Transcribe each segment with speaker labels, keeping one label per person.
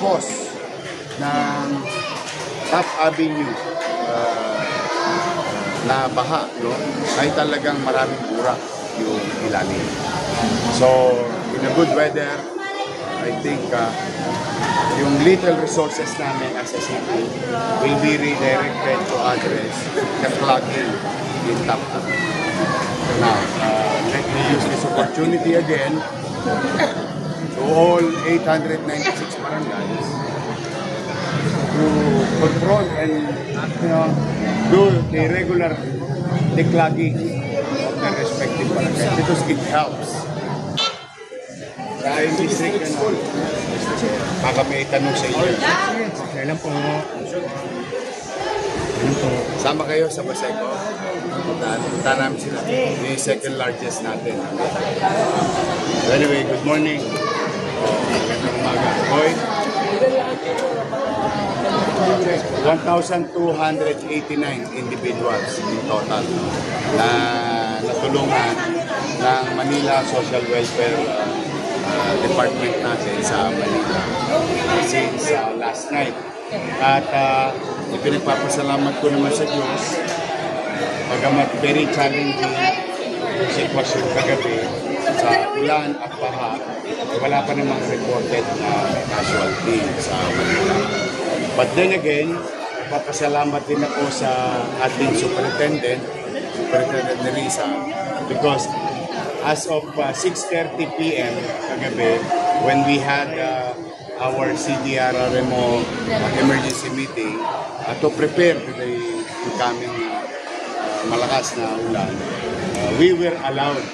Speaker 1: cause ng Top Avenue na baha, no, ay talagang maraming burak yung ilalim. So, in a good weather, I think yung little resources namin as a city will be redirected to address the flooding in Top Avenue. Now, let me use this opportunity again to all 896 barangays to confront and do the regular declogging of the respective barangays because it helps. Dahil district na baka may tanong sa inyo.
Speaker 2: Okay lang po.
Speaker 1: Sama kayo sa Baseco. Punta namin sila. Yung second largest natin. Anyway, good morning. Magandang umaga. Boy, 1,289 individuals in total na natulungan ng Manila Social Welfare Department natin sa Manila since last night. At ipinagpapasalamat ko naman sa Diyos, bagamat very challenging yung sitwasyon kagabi sa ulan at baha, wala pa namang reported na casualty sa Manila. But then again, papasalamat din ako sa ating Superintendent Nerissa, because as of 6:30 p.m. kagabi, when we had our CDRRMO emergency meeting to prepare to the incoming malakas na ulan, we were allowed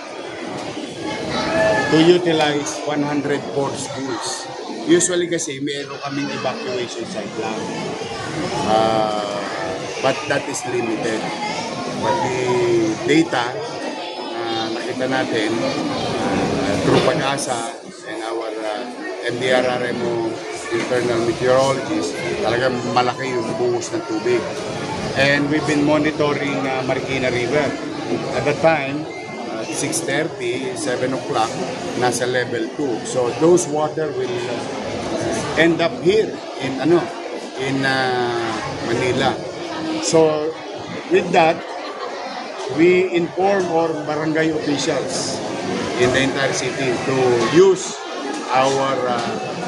Speaker 1: to utilize 104 schools. Usually kasi mayroon kaming evacuation site lang. But that is limited. But the data nakita natin through Pag-asa and our NDRRMO internal meteorologists, talagang malaki yung buhos ng tubig. And we've been monitoring Marikina River. At that time, 6:30, 7 o'clock, nasa level 2. So those water will end up here in Manila. So with that, we inform our barangay officials in the entire city to use our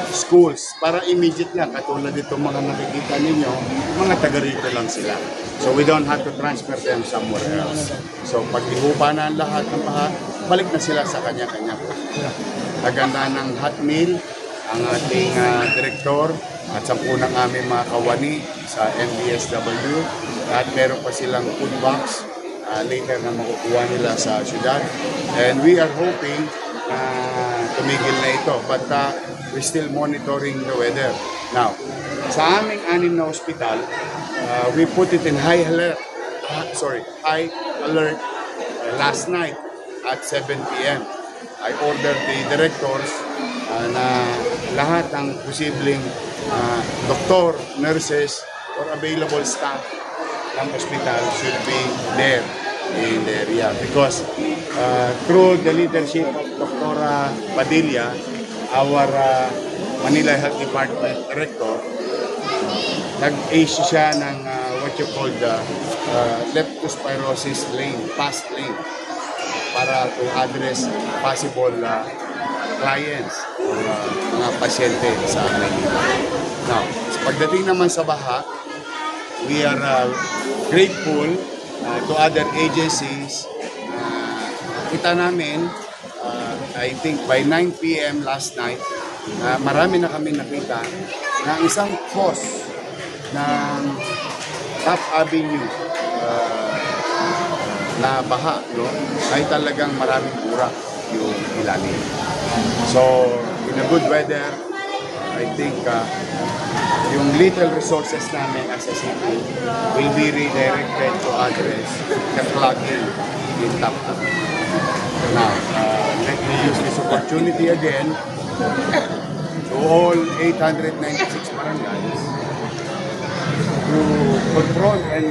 Speaker 1: schools para immediate lang, katulad itong mga nakikita ninyo, mga taga rito lang sila. So we don't have to transfer them somewhere else. So pag ihupa na ang lahat ng baha, balik na sila sa kanya-kanya. Naganda ng hot meal ang ating direktor at sa punang aming mga kawani sa MDSW, at meron pa silang food box later na makukuha nila sa syudad. And we are hoping tumigil na ito, but we're still monitoring the weather. Now, sa aming 6 na hospital, we put it in high alert last night at 7 p.m. I ordered the directors na lahat ng posibleng doktor, nurses, or available staff ng hospital should be there in the area, because through the leadership of Dr. Padilla, our Manila Health Department Director, nag-issue siya ng what you call the leptospirosis lane, fast lane, para to address possible clients o mga pasyente sa Manila. Now, pagdating naman sa baha, we are grateful to other agencies. Kita namin, I think by 9 p.m. last night, marami na kami nakita na isang cause ng Top Avenue na baha, no, ay talagang maraming burak yung ilalim. So, in a good weather, I think yung little resources namin as a city will be redirected to address the flooding in Top Avenue. Now, let me use this opportunity again to all 896 barangays to confront and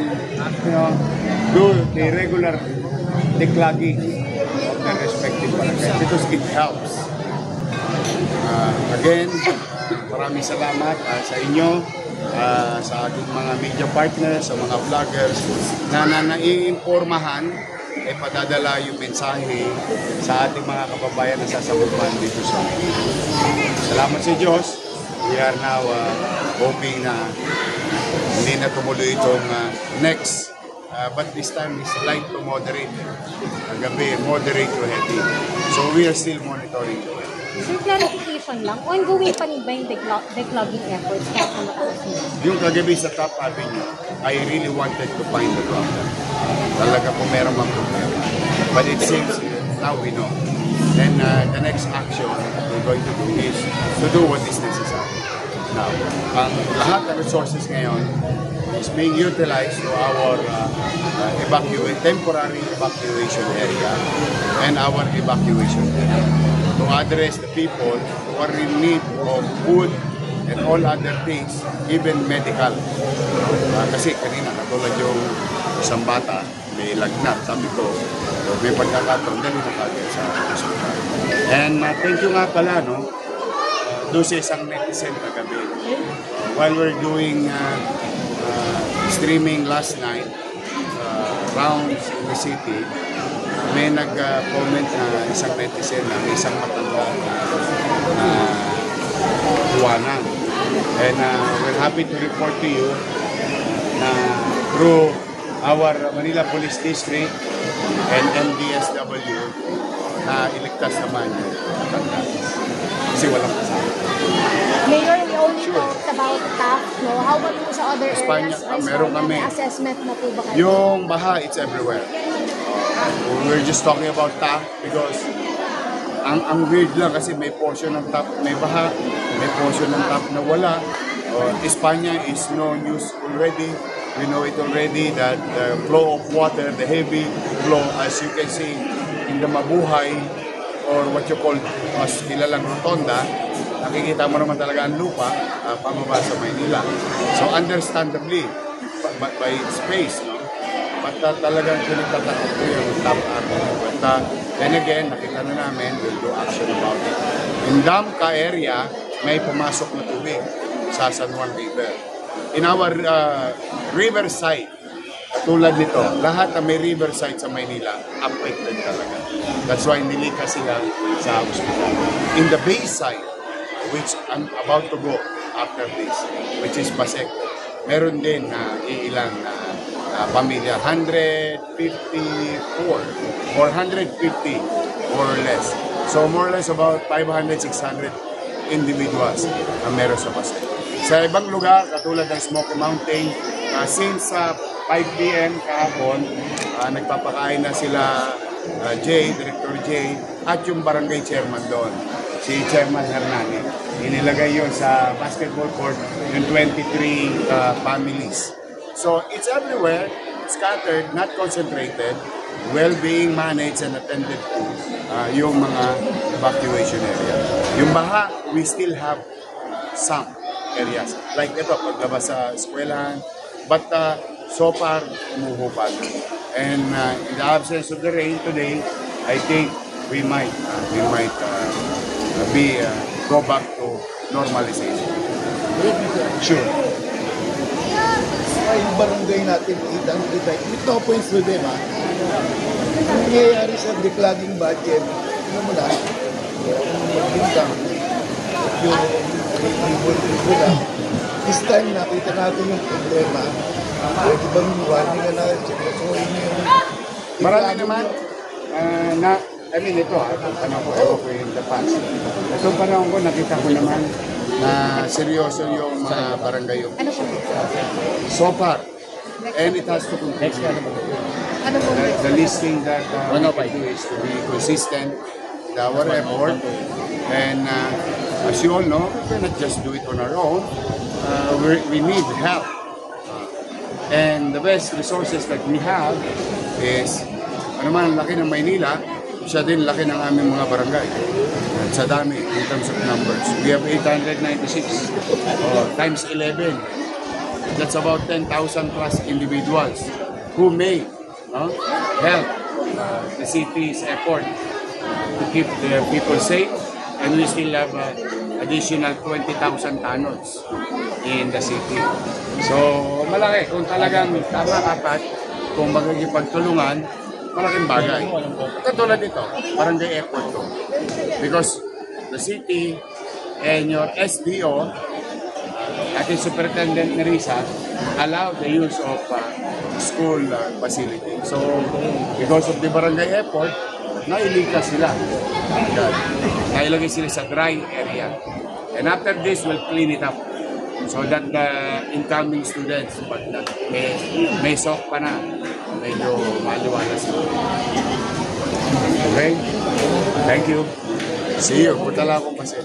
Speaker 1: do the regular declogging of the respective barangays because it helps. Again, maraming salamat sa inyo, sa ating mga media partners, sa mga vloggers na naiimpormahan ay padadala yung mensahe sa ating mga kababayan na sasabukan dito sa Salamat sa Diyos. We are now hoping na hindi na tumuloy itong next. But this time is light to moderate. Gabi, moderate to heavy. So we are still monitoring the weather.
Speaker 2: Sir, clarification lang, ongoing pa rin ba yung declogging efforts kahit na matapos nila?
Speaker 1: Yung kagabi sa Top Avenue, I really wanted to find the problem. Talaga po meron mang problema. But it seems now we know. Then the next action we're going to do is to do what is necessary. Now, ang lahat ng resources ngayon is being utilized to our temporary evacuation area and our evacuation area to address the people who are in need of food and all other things, even medical. Kasi kanina, katulad yung isang bata, may lagnat. Sabi ko, may pagkakataon, dali na kagad sa hospital. And thank you nga pala, no? Doon sa isang netizen kagabi. While we're doing streaming last night, rounds in the city, may nag-comment na isang netizen na may isang matanda na buwanan. And we're happy to report to you na through our Manila Police District and MDSW na iligtas naman yung matanda. Kasi walang kasama.
Speaker 2: Mayor, we only talked about TAF, no? How about po sa other
Speaker 1: Espanya,
Speaker 2: areas?
Speaker 1: meron kami.
Speaker 2: May assessment na po ba kayo?
Speaker 1: Yung baha, it's everywhere. We're just talking about TAF because ang weird lang kasi may portion ng TAF may baha, may portion ng TAF na wala. Espanya is no news already. We know it already that the flow of water, the heavy flow, as you can see in the Mabuhay or what you call mas kilalang Rotonda, nakikita mo naman talaga ang lupa pababa sa Maynila. So understandably, by its space, no? But talagang pinagtatakot ko yung Top Avenue. But then again, nakita na namin, we'll do action about it. In Damka area, may pumasok na tubig sa San Juan River. In our riverside, tulad nito, lahat na may riverside sa Maynila, affected talaga. That's why nilikas sila sa hospital. In the bayside, which I'm about to go after this, which is Paseco, meron din ilang pamilya, 154 or 150 more or less. So more or less about 500, 600 individuals ang meron sa Paseco. Sa ibang lugar, katulad ng Smoky Mountain, since 5 p.m. kahapon, nagpapakain na sila Director Jay, at yung barangay chairman doon, si Chairman Hernani. Inilagay yun sa basketball court, yung 23 families. So it's everywhere, scattered, not concentrated, well being managed and attended to yung mga evacuation area. Yung baha, we still have some areas. Like ito, paglabas sa eskwelahan, but so far, umuhupad. And in the absence of the rain today, I think we might go back to normalization. Sure.
Speaker 3: Yung barangay natin, kita. Ito po yung problema. Ang nangyayari sa declogging budget, ano mo na, magbintang, yung ribo lang. This time, nakita natin yung problema. Pwede bang warning na sinasoy niyo yung...
Speaker 1: Marami naman ito ko in the past. Itong panahon ko, nakita ko naman na seryoso yung mga barangay yung
Speaker 2: Ano po?
Speaker 1: so far. And it has to continue.
Speaker 2: Ano po?
Speaker 1: The least thing that we can do is to be consistent with our effort. And as you all know, we cannot just do it on our own. We need help. And the best resources that we have is, ano man, laki ng Maynila, siya din laki ng aming mga barangay. At sa dami, in terms of numbers. We have 896 times 11. That's about 10,000 plus individuals who may help the city's effort to keep the people safe and we still have additional 20,000 tunnels in the city. So, malaki. Kung talagang tama kapat, kung magigipagtulungan, malaking bagay. Katulad ito, barangay effort to. Because the city and your SDO, ating Superintendent ni Risa, allow the use of school facility. So, because of the barangay effort, nailikas sila. Nailagay sila sa dry area. And after this, we'll clean it up. So that the incoming students, pag may soak pa na, medyo maliwala sila. Okay? Thank you. See you. Punta lang akong pasit.